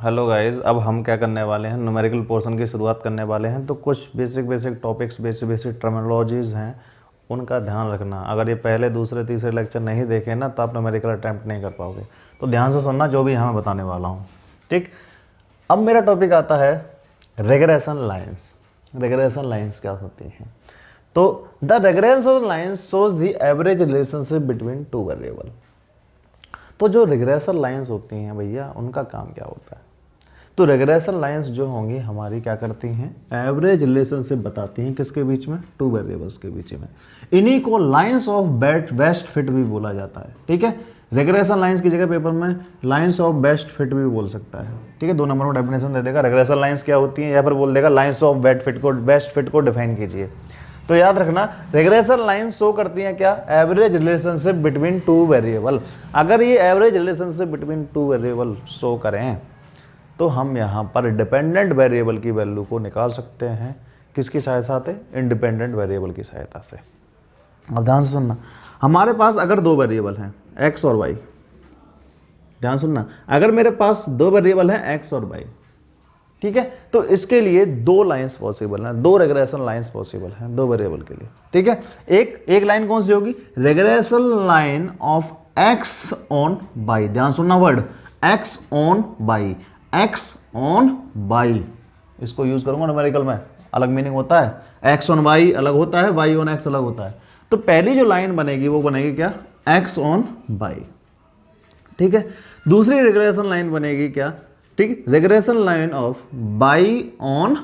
Hello guys, अब हम क्या करने वाले हैं, न्यूमेरिकल पोर्शन की शुरुआत करने वाले हैं। तो कुछ बेसिक टॉपिक्स, बेसिक टर्मिनोलॉजीज़ हैं, उनका ध्यान रखना। अगर ये पहले दूसरे तीसरे लेक्चर नहीं देखे ना तो आप न्यूमेरिकल अटैम्प्ट नहीं कर पाओगे। तो ध्यान से सुनना जो भी हमें बताने वाला हूँ, ठीक। अब मेरा टॉपिक आता है रेग्रेशन लाइन्स। रेग्रेशन लाइन्स क्या होती हैं? तो the regression lines shows the average relationship between two variable. तो जो रिग्रेशन लाइंस होती हैं भैया, उनका काम क्या होता है? तो रिग्रेशन लाइंस जो होंगी हमारी क्या करती हैं, एवरेज रिलेशनशिप बताती हैं किसके बीच में, टू वेरिएबल्स के बीच में। इन्हीं को लाइंस ऑफ बेस्ट फिट भी बोला जाता है, ठीक है। रिग्रेशन लाइंस की जगह पेपर में लाइंस ऑफ बेस्ट फिट भी बोल सकता है, ठीक है। 2 नंबर में डेफिनेशन दे देगा रिग्रेशन लाइंस क्या होती हैं, या फिर बोल देगा लाइंस ऑफ बेस्ट फिट को डिफाइन कीजिए। तो याद रखना, रिग्रेशन लाइन शो करती हैं क्या, average relationship between two variable. अगर ये average relationship between two variable show करें तो हम यहाँ पर डिपेंडेंट वेरिएबल की वैल्यू को निकाल सकते हैं। किसकी सहायता से? इंडिपेंडेंट वेरिएबल की सहायता से। अब ध्यान से सुनना, हमारे पास अगर 2 वेरिएबल हैं एक्स और वाई, ध्यान सुनना, अगर मेरे पास 2 वेरिएबल हैं एक्स और वाई, ठीक है, तो इसके लिए 2 लाइंस पॉसिबल हैं, 2 रेग्रेशन लाइंस पॉसिबल हैं 2 वेरिएबल के लिए, ठीक है। एक लाइन कौन सी होगी, regression line of X on by. ध्यान सुनना word x on by, x on by, इसको यूज करूंगा न्यूमेरिकल में, अलग मीनिंग होता है। एक्स ऑन वाई अलग होता है, वाई ऑन एक्स अलग होता है। तो पहली जो लाइन बनेगी वो बनेगी क्या, एक्स ऑन बाई, ठीक है। दूसरी रेग्रेशन लाइन बनेगी क्या, ठीक, regression line of by on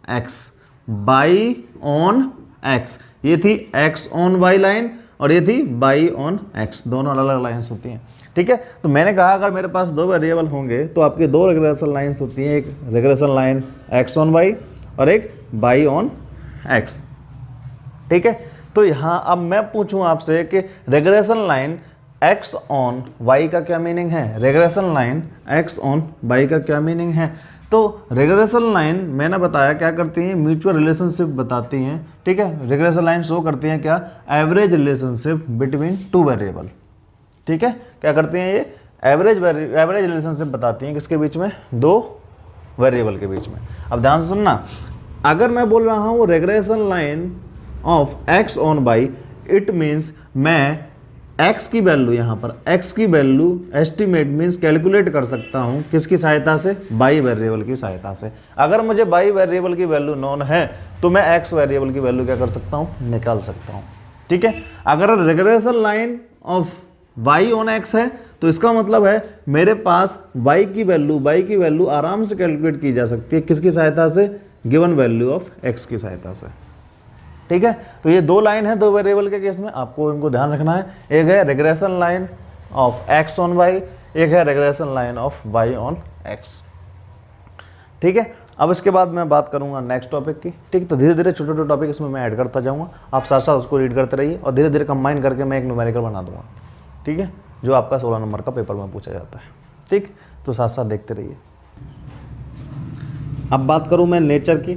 x, by on x. ये थी एक्स ऑन वाई लाइन और ये थी बाई ऑन एक्स, दोनों अलग अलग लाइन्स होती हैं, ठीक है। तो मैंने कहा अगर मेरे पास 2 वेरिएबल होंगे तो आपकी 2 रेग्रेशन लाइन्स होती हैं, एक regression line X on Y और एक बाई ऑन एक्स, ठीक है। तो यहाँ अब मैं पूछूं आपसे कि regression line X on Y का क्या मीनिंग है, regression line X on Y का क्या मीनिंग है? तो रेग्रेशन लाइन मैंने बताया क्या करती हैं, म्यूचुअल रिलेशनशिप बताती हैं, ठीक है। रेग्रेशन लाइन शो करती हैं क्या, average relationship between two variable, ठीक है। क्या करती हैं ये, एवरेज रिलेशनशिप बताती हैं किसके बीच में, 2 वेरिएबल के बीच में। अब ध्यान से सुनना, अगर मैं बोल रहा हूँ regression line of X on Y, it means मैं x की वैल्यू, यहाँ पर x की वैल्यू एस्टिमेट मीन्स कैलकुलेट कर सकता हूँ किसकी सहायता से, बाई वेरिएबल की सहायता से। अगर मुझे बाई वेरिएबल की वैल्यू नोन है तो मैं x वेरिएबल की वैल्यू क्या कर सकता हूँ, निकाल सकता हूँ, ठीक है। अगर regression line of y on x है तो इसका मतलब है मेरे पास y की वैल्यू आराम से कैलकुलेट की जा सकती है किसकी सहायता से, गिवन वैल्यू ऑफ x की सहायता से, ठीक है। तो ये 2 लाइन है 2 वेरिएबल के केस में, आपको इनको ध्यान रखना है। एक है regression line of X on Y, एक है regression line of Y on X, ठीक है। अब इसके बाद मैं बात करूंगा नेक्स्ट टॉपिक की, ठीक। तो धीरे धीरे छोटे छोटे टॉपिक इसमें मैं ऐड करता जाऊंगा, आप साथ साथ उसको रीड करते रहिए और धीरे धीरे कंबाइन करके मैं एक न्यूमेरिकल बना दूंगा, ठीक है, जो आपका 16 नंबर का पेपर में पूछा जाता है, ठीक। तो साथ साथ देखते रहिए। अब बात करूँ मैं नेचर की,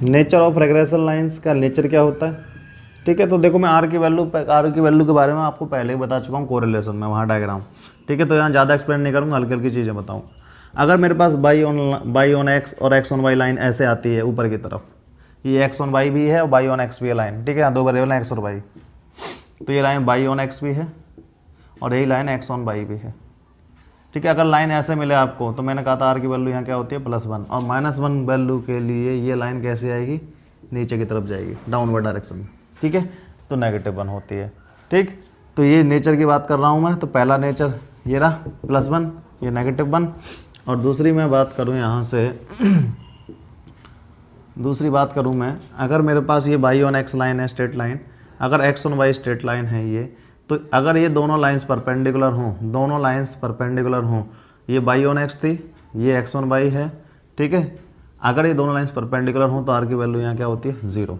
नेचर ऑफ रेग्रेशन लाइंस का नेचर क्या होता है, ठीक है। तो देखो मैं आर की वैल्यू के बारे में आपको पहले ही बता चुका हूँ कोरिलेशन में, वहाँ डायग्राम, ठीक है। तो यहाँ ज़्यादा एक्सप्लेन नहीं करूँगा, हल्की हल्की चीज़ें बताऊँ। अगर मेरे पास बाई ऑन एक्स और एक्स ऑन वाई लाइन ऐसे आती है ऊपर की तरफ, ये एक्स ऑन वाई भी है और बाई ऑन एक्स भी है लाइन, ठीक है। यहाँ 2 वेरिएबल हैं एक्स और वाई, तो ये लाइन बाई ऑन एक्स भी है और यही लाइन एक्स ऑन वाई भी है, ठीक है। अगर लाइन ऐसे मिले आपको तो मैंने कहा था आर की वैल्यू यहाँ क्या होती है, +1, और -1 वैल्यू के लिए ये लाइन कैसे आएगी, नीचे की तरफ जाएगी, डाउनवर्ड डायरेक्शन में, ठीक है। तो -1 होती है, ठीक। तो ये नेचर की बात कर रहा हूँ मैं। तो पहला नेचर ये रहा +1, ये -1। और दूसरी मैं बात करूँ यहाँ से दूसरी बात करूँ मैं, अगर मेरे पास ये बाई ऑन एक्स लाइन है, स्ट्रेट लाइन, अगर X on Y straight line है ये, तो अगर ये दोनों लाइंस परपेंडिकुलर हों, ये बाई ऑन एक्स थी, ये एक्स ऑन वाई है, ठीक है। अगर ये दोनों लाइंस परपेंडिकुलर हों तो आर की वैल्यू यहाँ क्या होती है, 0।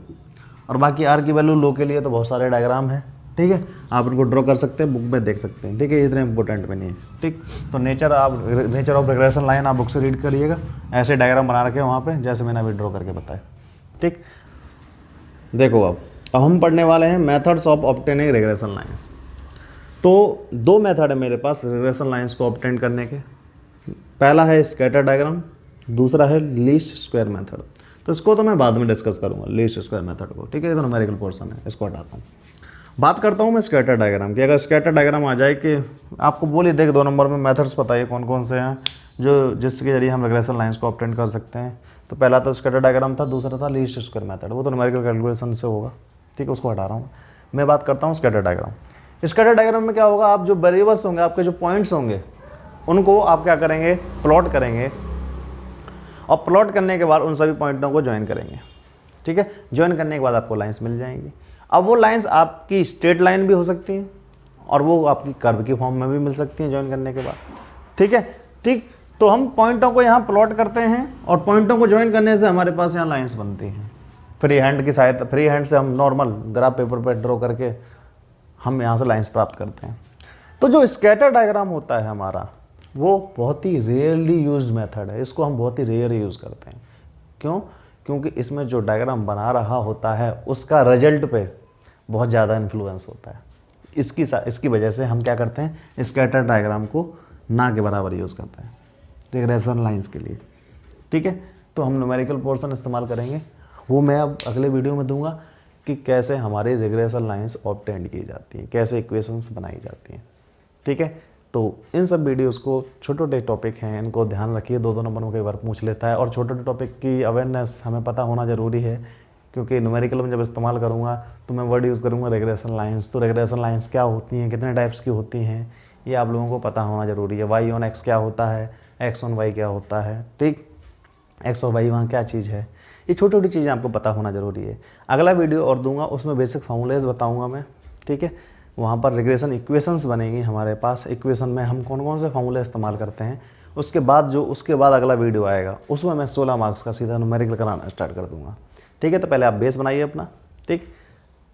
और बाकी आर की वैल्यू लो के लिए तो बहुत सारे डायग्राम हैं, ठीक है, आप इनको ड्रॉ कर सकते हैं, बुक में देख सकते हैं, ठीक है। इतना इंपॉर्टेंट भी नहीं है, ठीक। तो नेचर ऑफ रेग्रेशन लाइन आप बुक से रीड करिएगा, ऐसे डायग्राम बना रखे हैं वहाँ पे जैसे मैंने अभी ड्रॉ करके बताया, ठीक। देखो अब हम पढ़ने वाले हैं methods of obtaining regression lines. तो 2 मेथड है मेरे पास रेग्रेशन लाइन्स को ऑब्टेन करने के, पहला है स्कैटर डायग्राम, दूसरा है लीस्ट स्क्वायर मेथड। तो इसको तो मैं बाद में डिस्कस करूँगा, लीस्ट स्क्वायर मेथड को, ठीक है। ये तो न्यूमेरिकल पोर्शन है, इसको हटाता हूँ। बात करता हूँ मैं स्कैटर डायग्राम की। अगर स्कैटर डायग्राम आ जाए कि आपको बोलिए देख 2 नंबर में मेथड्स बताइए कौन कौन से हैं जो जिसके जरिए हम रिग्रेशन लाइंस को ऑब्टेन कर सकते हैं। तो पहला तो स्कैटर डायग्राम था, दूसरा था लीस्ट स्क्वायर मेथड, वो तो न्यूमेरिकल कैलकुलेशन से होगा, ठीक है, उसको हटा रहा हूँ। मैं बात करता हूँ स्कैटर डायग्राम। स्कैटर डायग्राम में क्या होगा, आप जो वेरिएबल्स होंगे, आपके जो पॉइंट्स होंगे, उनको आप क्या करेंगे, प्लॉट करेंगे, और प्लॉट करने के बाद उन सभी पॉइंटों को ज्वाइन करेंगे, ठीक है। ज्वाइन करने के बाद आपको लाइंस मिल जाएंगी। अब वो लाइंस आपकी स्ट्रेट लाइन भी हो सकती हैं और वो आपकी कर्व की फॉर्म में भी मिल सकती हैं ज्वाइन करने के बाद, ठीक है। ठीक, तो हम पॉइंटों को यहाँ प्लॉट करते हैं और पॉइंटों को ज्वाइन करने से हमारे पास यहाँ लाइंस बनती हैं। फ्री हैंड की सहायता, फ्री हैंड से हम नॉर्मल ग्राफ पेपर पर ड्रॉ करके हम यहाँ से लाइंस प्राप्त करते हैं। तो जो स्कैटर डायग्राम होता है हमारा, वो बहुत ही रेयरली यूज्ड मेथड है, इसको हम बहुत ही रेयर यूज़ करते हैं। क्यों? क्योंकि इसमें जो डायग्राम बना रहा होता है उसका रिजल्ट पे बहुत ज़्यादा इन्फ्लुएंस होता है। इसकी वजह से हम क्या करते हैं, स्कैटर डायग्राम को ना के बराबर यूज़ करते हैं रिग्रेशन लाइंस के लिए, ठीक है। तो हम न्यूमेरिकल पोर्शन इस्तेमाल करेंगे, वो मैं अब अगले वीडियो में दूंगा कि कैसे हमारी रिग्रेशन लाइंस ऑब्टेन की जाती हैं, कैसे इक्वेशंस बनाई जाती हैं, ठीक है। तो इन सब वीडियोस को, छोटे छोटे टॉपिक हैं, इनको ध्यान रखिए। 2 नंबर में कई बार पूछ लेता है, और छोटे छोटे टॉपिक की अवेयरनेस हमें पता होना ज़रूरी है, क्योंकि न्यूमेरिकल में जब इस्तेमाल करूँगा तो मैं वर्ड यूज़ करूँगा रिग्रेशन लाइंस। तो रिग्रेशन लाइंस क्या होती हैं, कितने टाइप्स की होती हैं, ये आप लोगों को पता होना ज़रूरी है। वाई ऑन एक्स क्या होता है, एक्स ऑन वाई क्या होता है, ठीक, एक्स और वाई वहाँ क्या चीज़ है, ये छोटी छोटी चीज़ें आपको पता होना ज़रूरी है। अगला वीडियो और दूंगा, उसमें बेसिक फार्मूलेज बताऊँगा मैं, ठीक है। वहाँ पर रिग्रेशन इक्वेशंस बनेंगी हमारे पास, इक्वेशन में हम कौन कौन से फार्मूले इस्तेमाल करते हैं। उसके बाद अगला वीडियो आएगा, उसमें मैं 16 मार्क्स का सीधा न्यूमेरिकल कराना स्टार्ट कर दूँगा, ठीक है। तो पहले आप बेस बनाइए अपना, ठीक,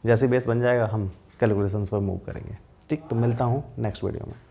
जैसे बेस बन जाएगा हम कैलकुलेशंस पर मूव करेंगे, ठीक। तो मिलता हूँ नेक्स्ट वीडियो में।